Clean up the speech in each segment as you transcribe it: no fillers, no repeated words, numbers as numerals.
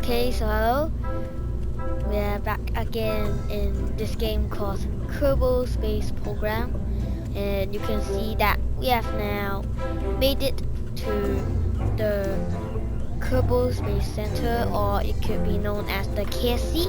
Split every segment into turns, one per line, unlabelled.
Okay, so hello. We're back again in this game called Kerbal Space Program, and you can see that we have now made it to the Kerbal Space Center, or it could be known as the KSC,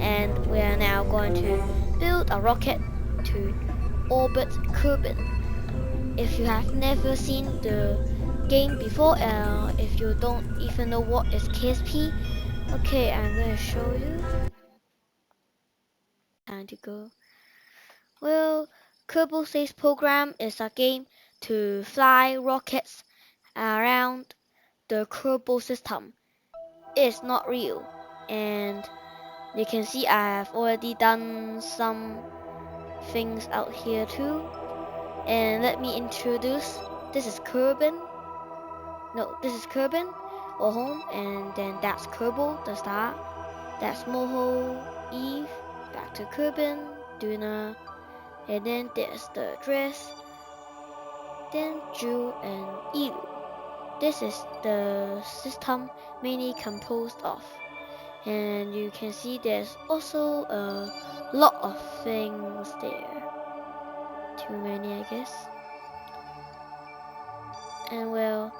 and we are now going to build a rocket to orbit Kerbal. If you have never seen the game before, if you don't even know what is KSP, okay, I'm gonna show you. Time to go. Well, Kerbal Space Program is a game to fly rockets around the Kerbal system. It's not real, and you can see I have already done some things out here too. And let me introduce. This is Kerbin. No, this is Kerbin or home, and then that's Kerbal, the star. That's Moho, Eve, back to Kerbin, Duna, and then there's the dress, then Ju and Ilu. This is the system mainly composed of. And you can see there's also a lot of things there. Too many, I guess. And well,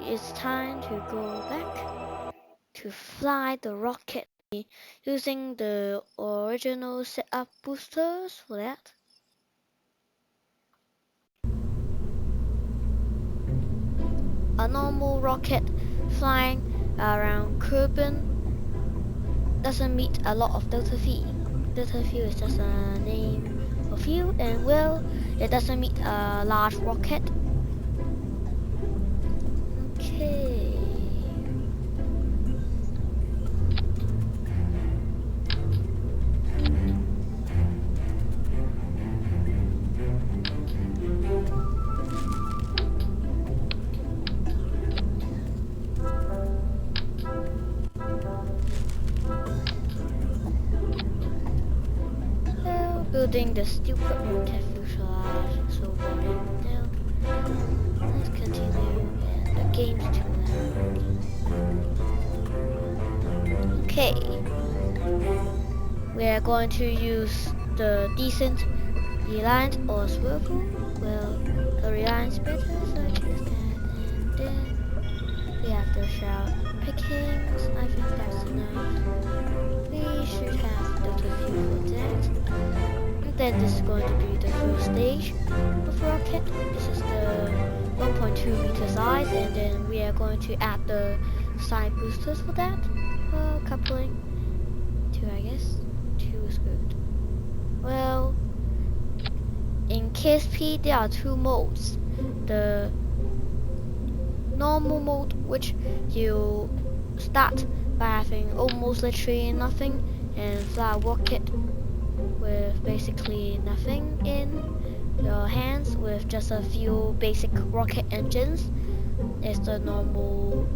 it's time to go back to fly the rocket using the original setup boosters for that. A normal rocket flying around Kerbin doesn't meet a lot of delta V. Delta V is just a name of field, and well, it doesn't meet a large rocket. Okay. Well, building the stupid rocket fuselage, so boring. Now, let's continue, and the game's too loud. Okay. We are going to use the decent reliance or swivel. Well, the reliance better, so I choose that. And then we have the shout pickings. I think that's enough. We should have the view for that. And then this is going to be the first stage of rocket. This is the 1.2 meter size, and then we are going to add the side boosters for that. Well, coupling 2, I guess. 2 is good. Well, in KSP there are 2 modes. The normal mode, which you start by having almost literally nothing and fly a rocket with basically nothing in your hands with just a few basic rocket engines. It's the normal,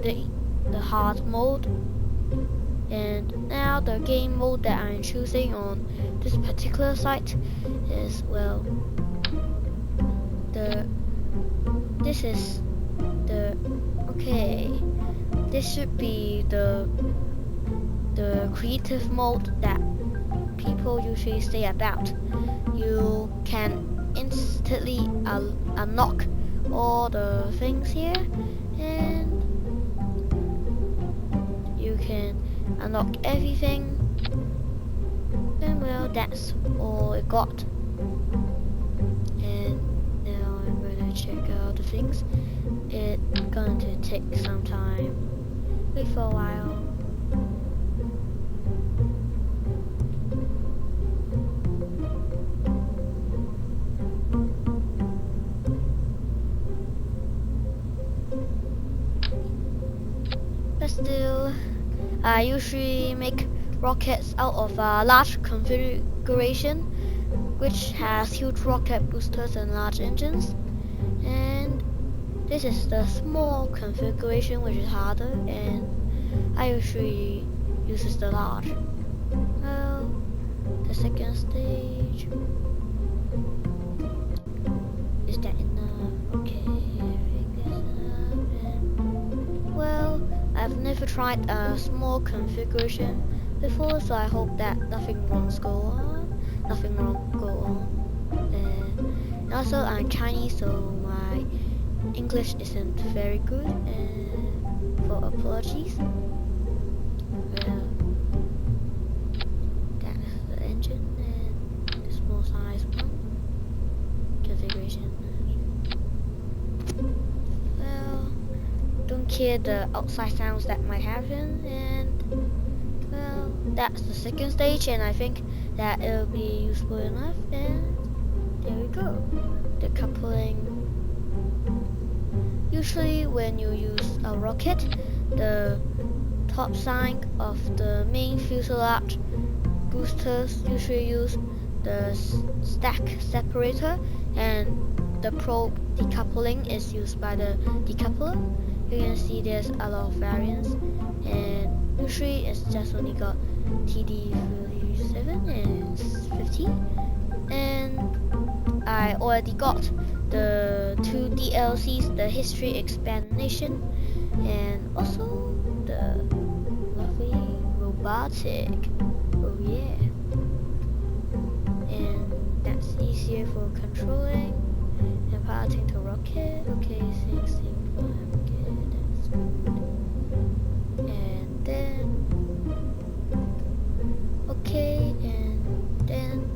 the hard mode. And now the game mode that I'm choosing on this particular site is, well, this should be the creative mode that people usually say about. You can instantly unlock all the things here, and you can unlock everything. And well, that's all it got. And now I'm gonna check out the things. It's going to take some time. Wait for a while. But still, I usually make rockets out of a large configuration, which has huge rocket boosters and large engines. And this is the small configuration, which is harder, and I usually use the large. Well, the second stage. Is that enough? Okay, I think that's enough. And, well, I've never never tried a small configuration before, so I hope that nothing wrong go on. And also I'm Chinese, so my English isn't very good, and for apologies. Well, that's the engine and the small size one configuration. Well, don't care the outside sounds that might happen, and well, that's the second stage, and I think that it'll be useful enough, and there we go. The coupling. Usually when you use a rocket, the top side of the main fuselage boosters usually use the stack separator, and the probe decoupling is used by the decoupler. You can see there's a lot of variants, and usually it's just only got TD37 and 50, and I already got the 2 DLCs, the history explanation, and also the lovely robotic. Oh yeah. And that's easier for controlling and piloting the rocket. Okay, things seem fine. Okay, that's good. And then okay, and then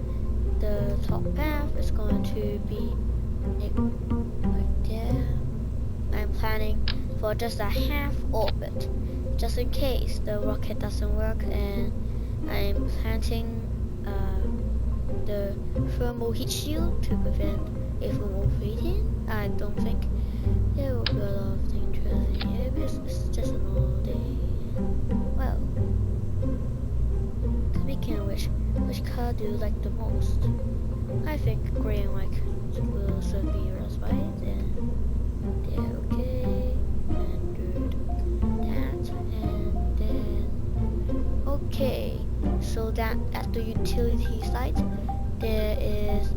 the top path is going to be like there. I'm planning for just a half orbit, just in case the rocket doesn't work, and I'm planting the thermal heat shield to prevent it from overheating. I don't think there will be a lot of dangerous in here because it's just a normal day. Well, speaking of which color do you like the most? I think gray and white will serve me as white, and they're okay, and good. That, and then okay. So that at the utility site, there is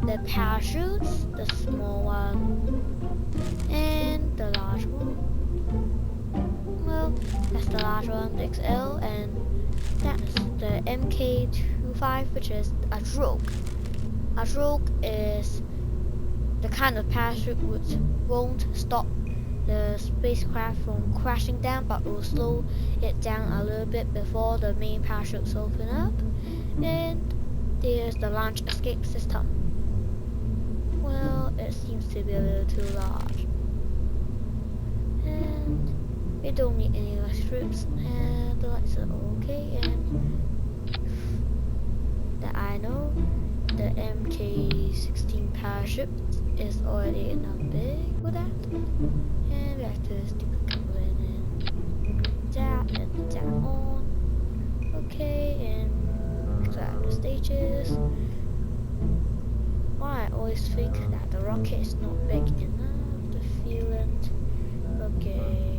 the parachutes, the small one, and the large one. Well, that's the large one, the XL, and that's the MK25, which is a drogue. A drogue is the kind of parachute which won't stop the spacecraft from crashing down, but will slow it down a little bit before the main parachutes open up. And there's the launch escape system. Well, it seems to be a little too large. And we don't need any light strips, and the lights are okay, and that I know the MK16 parachute is already enough big for that. And we have to stick the coupling and that on. Okay, and grab the stages. Why I always think that the rocket is not big enough to feel it. Okay.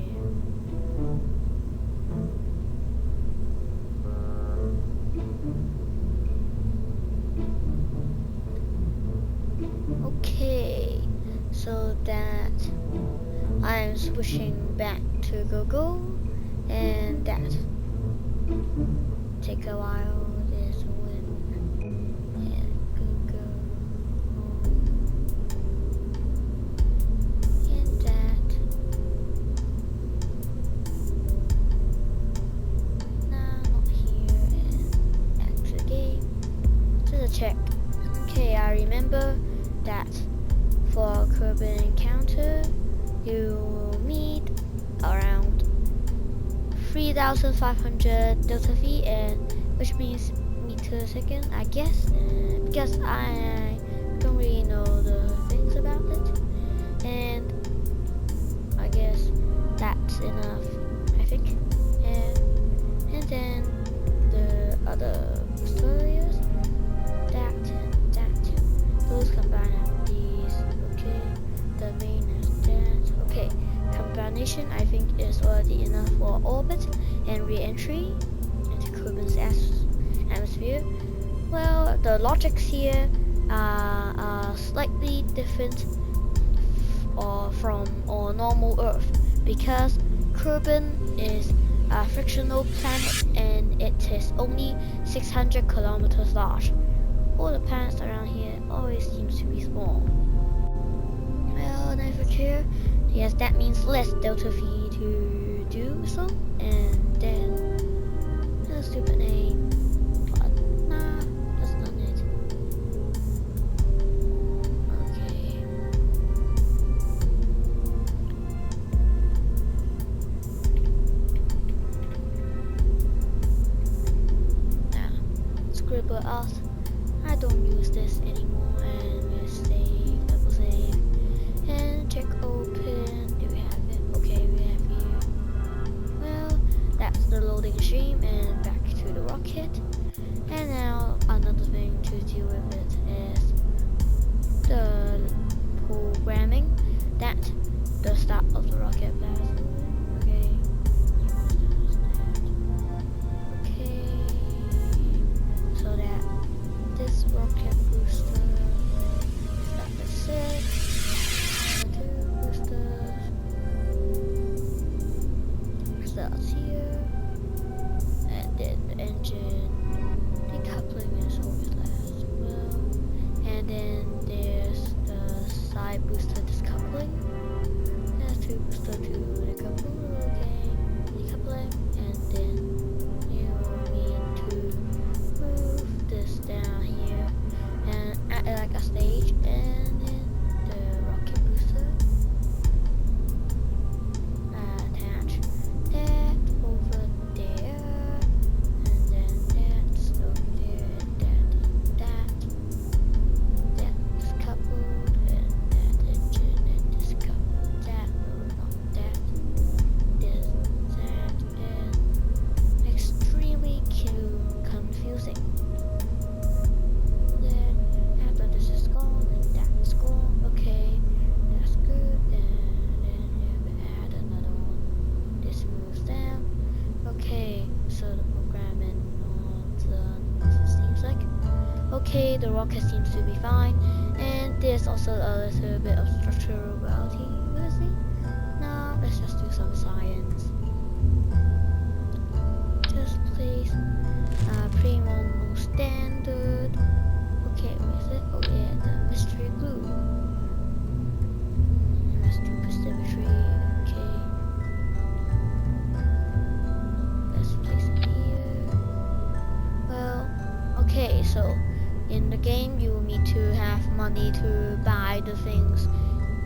Okay, so that I'm switching back to Google, and that take a while. There's a win, and Google, and that. Nah, not here, and back to the game. Just a check. Okay, I remember that for Kerbal encounter, you will need around 3,500 delta V, and which means meter a second, I guess, because I don't really know the things about it, and I guess that's enough, I think. And then the other stories, that, those combine at these. Okay, the main is that. Okay, combination I think is already enough for orbit and re-entry into Kerbal's atmosphere. Well, the logics here are slightly different from our normal Earth, because Kerbal is a fictional planet, and it is only 600 kilometers large. All the planets around here always seems to be small. Well, never care. Yes, that means less Delta V to do so, and then a stupid name. But nah, that's not it. Okay. Nah, scribble out. I don't use this anymore, and we'll save, double save, and check open. Do we have it? Okay, we have here. Well, that's the loading stream, and back to the rocket. And now another thing to deal with it is the programming that the start of the rocket blast. Okay. Okay. So that this rocket booster start at 6. 2 boosters starts here. And then the engine decoupling is always last. Well, and then there's the side booster discoupling. That's 2 booster to decouple. Okay, decoupling, and then you need to move this down here and act like a stage, and then the rocket booster attach that over there, and then that's over there, and that's coupled, and that engine and this coupled, that, no, not that, this, that, and extremely confusing. Then after this is gone, and that's gone, okay, that's good, and then you add another one. This moves down. Okay, so the programming seems like okay. The rocket seems to be fine, and there's also a little bit of structural reality. Let's see. Now let's just do some science. Just please, pre-normal standard. Okay, where is it? Oh yeah, the mystery glue. Let's do precipitrate. Okay. Let's place it here. Well, okay, so in the game you will need to have money to buy the things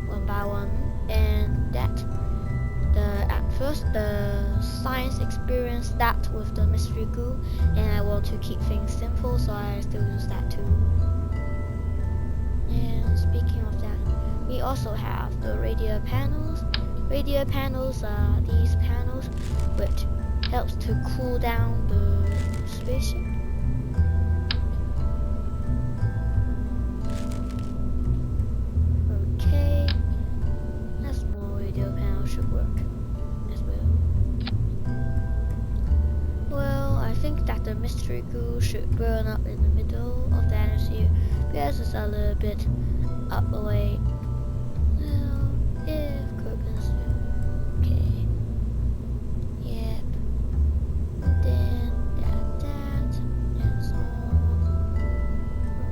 one by one, and that at first the science experience that with the mystery glue, and I want to keep things simple, so I still use that too. And speaking of that, we also have the radiator panels. Radiator panels are these panels which helps to cool down the spaceship. Okay, a small radiator panel should work as well. Well, I think that the mystery glue should burn up in the middle of the atmosphere because it's a little bit up the way. Well, if Kerbal, okay, yep, and then that's all.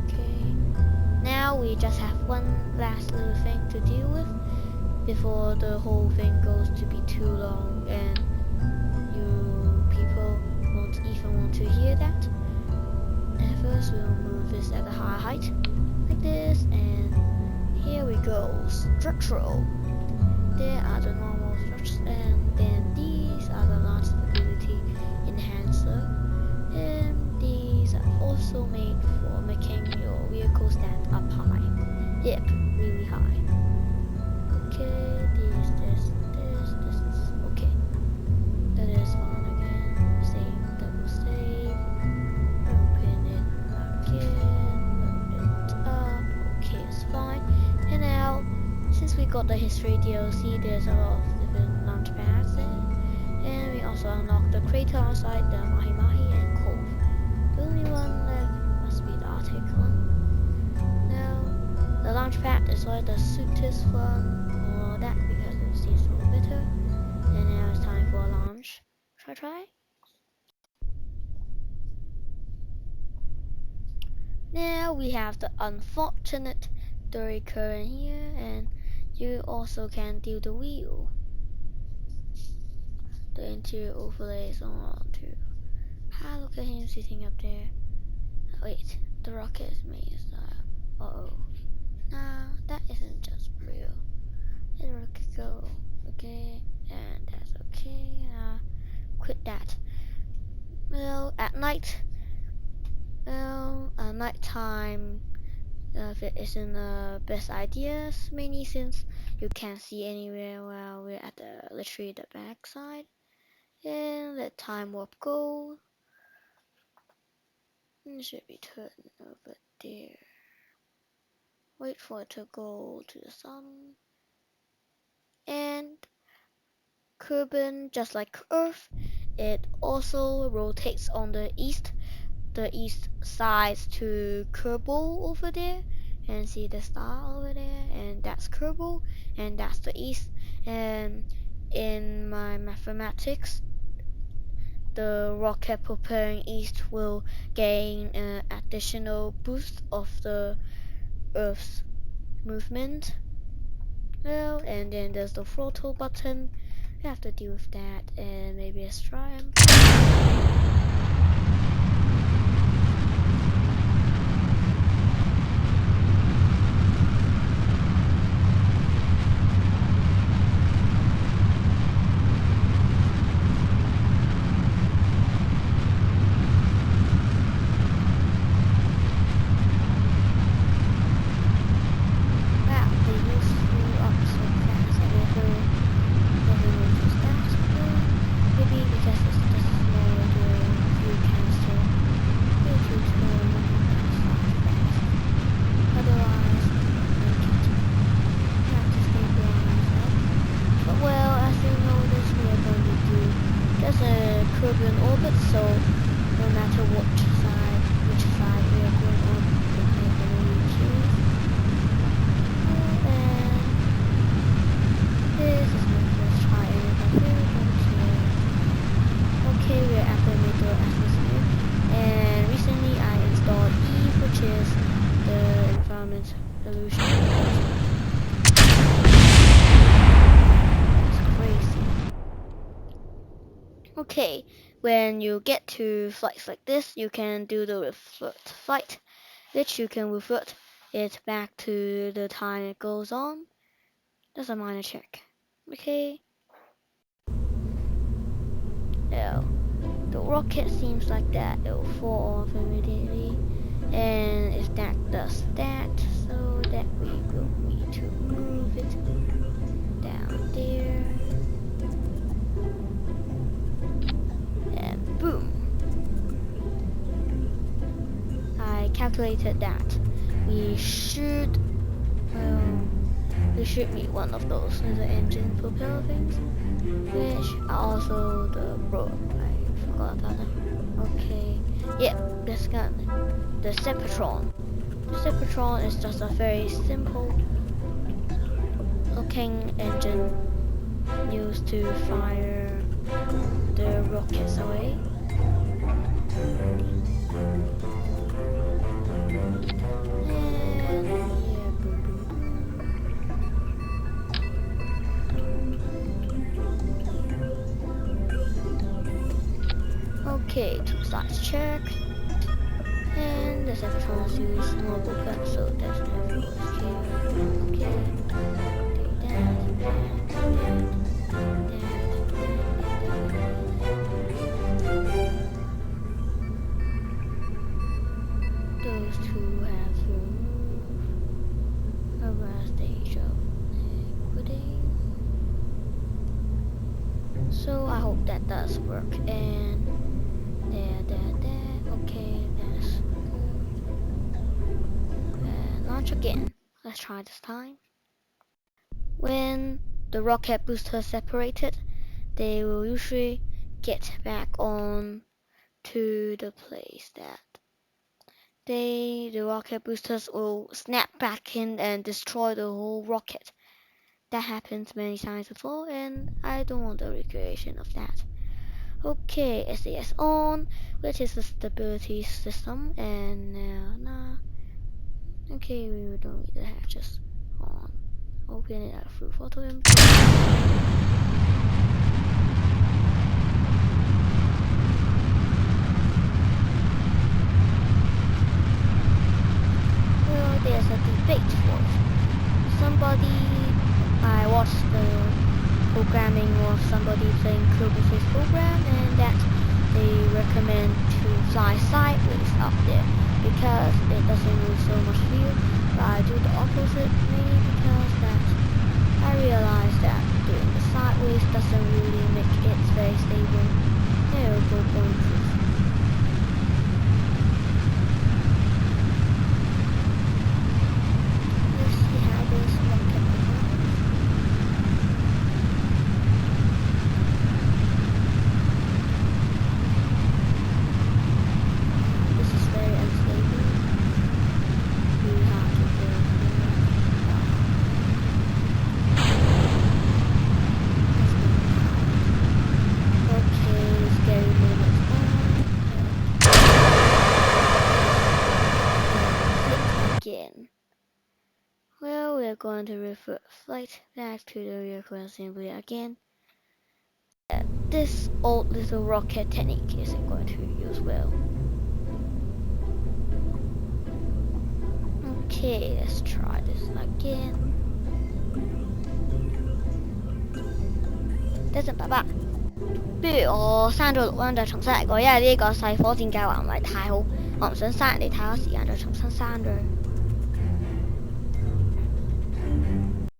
Okay, now we just have one last little thing to deal with before the whole thing goes to be too long and you people won't even want to hear that. At first we'll move this at a high height like this, and here we go. Structural. There are the normal structures, and then these are the launch stability enhancer, and these are also made for making your vehicle stand up high. Yep, really high. Okay, this, okay. That is fine again. Save, double save. Open it again. Open it up. Okay, it's fine. And now, since we got the history DLC, there's a lot of different launch pads there. And we also unlock the crater outside the Mahi Mahi and Cove. The only one left must be the Arctic one. Now, the launch pad is where the sweetest one, or that because it seems more better. And now it's time for a launch. Try. Now we have the unfortunate dirty current here, and you also can do the wheel. The interior overlays on too. Ah, look at him sitting up there. Wait, the rocket is made style. Uh-oh. Nah, that isn't just real. Let the rocket go. Okay, and that's okay. Quit that. Well, at nighttime, if it isn't the best idea, mainly since you can't see anywhere while we're at literally the backside. And let time warp go. It should be turned over there. Wait for it to go to the sun. And Kerbal, just like Earth, it also rotates on the east side to Kerbal over there. And see the star over there, and that's Kerbal, and that's the east. And in my mathematics, the rocket propelling east will gain an additional boost of the Earth's movement. Well, and then there's the throttle button. We have to deal with that, and maybe let's try and Kerbal orbit, so no matter which side we are going on, it never really changes. And this is my first try, and if I fail, don't care. Okay, we're at the middle atmosphere, and recently I installed Eve, which is the environment illusion. Okay, when you get to flights like this, you can do the revert flight, which you can revert it back to the time it goes on. That's a minor check. Okay. Now, the rocket seems like that it will fall off immediately, and if that does that, so that we will need to move it down there. And boom. I calculated that we should meet one of those little engine propeller things, which are also the I forgot about them. Okay, yeah, this gun, the Sepatron. The Sepatron is just a very simple looking engine used to fire the rockets away. Okay, two sides checked. And the Sepatron use mobile gun, so that's not okay. Those two have removed a last stage of liquidating. So I hope that does work. And there. Okay, that's good. And launch again. Let's try this time. When the rocket boosters separated, they will usually get back on to the place that the rocket boosters will snap back in and destroy the whole rocket. That happens many times before, and I don't want a recreation of that. Okay, SAS on, which is the stability system, and now, okay, we don't need the hatches on. Open it up through photo input. Well, there's a debate for it. I watched the programming of somebody playing Kerbal Space Program, and that they recommend to fly sideways up there because it doesn't lose so much fuel. But I do the opposite mainly because that I realized that doing the sideways doesn't really make it very stable. It will go bonkers. Let's see how this rocket performs. This is very unstable. We have to go okay, scary moments on. Again. Well, we're going to revert flight back to the vehicle assembly again. This old little rocket technique isn't going to use well. Okay, let's try this again. 等陣爸爸，不如我刪咗錄音再重新嚟過，因為呢個細火箭計劃唔係太好，我唔想嘥人哋太多時間再重新刪咗。